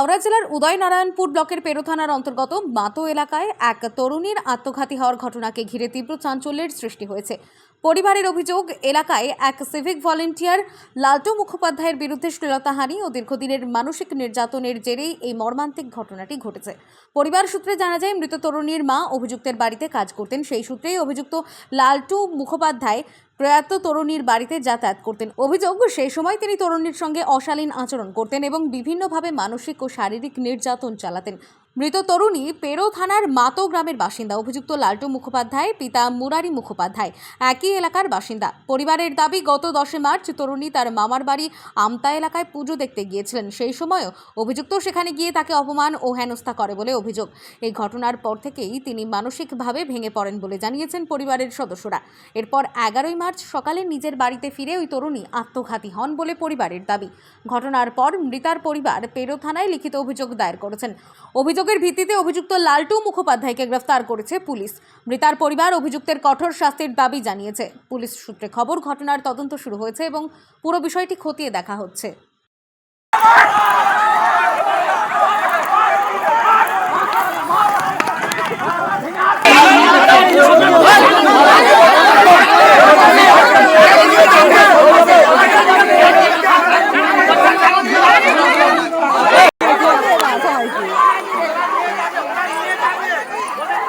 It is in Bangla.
হাওড়া জেলার উদয়নারায়ণপুর ব্লকের পেরো থানার অন্তর্গত মাতো এলাকায় এক তরুণীর আত্মঘাতী হওয়ার ঘটনাকে ঘিরে তীব্র চাঞ্চল্যের সৃষ্টি হয়েছে। পরিবারের অভিযোগ, এলাকায় এক সিভিক ভলেন্টিয়ার লালটু মুখোপাধ্যায়ের বিরুদ্ধে শ্লীলতাহানি ও দীর্ঘদিনের মানসিক নির্যাতনের জেরেই এই মর্মান্তিক ঘটনাটি ঘটেছে। পরিবার সূত্রে জানা যায়, মৃত তরুণীর মা অভিযুক্তের বাড়িতে কাজ করতেন। সেই সূত্রেই অভিযুক্ত লালটু মুখোপাধ্যায় প্রয়াত তরুণীর বাড়িতে যাতায়াত করতেন। অভিযোগ, সেই সময় তিনি তরুণীর সঙ্গে অশালীন আচরণ করতেন এবং বিভিন্নভাবে মানসিক ও শারীরিক নির্যাতন চালাতেন। মৃত তরুণী পেরো থানার মাতো গ্রামের বাসিন্দা। অভিযুক্ত লালটু মুখোপাধ্যায় পিতা মুরারি মুখোপাধ্যায় একই এলাকার বাসিন্দা। পরিবারের দাবি, গত 10 মার্চ তরুণী তার মামার বাড়ি আমতা এলাকায় পুজো দেখতে গিয়েছিলেন। সেই সময়ও অভিযুক্ত সেখানে গিয়ে তাকে অপমান ও হেনস্থা করে বলে অভিযোগ। এই ঘটনার পর থেকেই তিনি মানসিকভাবে ভেঙে পড়েন বলে জানিয়েছেন পরিবারের সদস্যরা। এরপর 11 মার্চ সকালে নিজের বাড়িতে ফিরে ওই তরুণী আত্মঘাতী হন বলে পরিবারের দাবি। ঘটনার পর মৃতার পরিবার পেরো থানায় লিখিত অভিযোগ দায়ের করেছেন। অভিযোগের ভিত্তিতে অভিযুক্ত লালটু মুখোপাধ্যায়কে গ্রেফতার করেছে পুলিশ। মৃতার পরিবার অভিযুক্তের কঠোর শাস্তির দাবি জানিয়েছে। পুলিশ সূত্রে খবর, ঘটনার তদন্ত শুরু হয়েছে এবং পুরো বিষয়টি খতিয়ে দেখা হচ্ছে।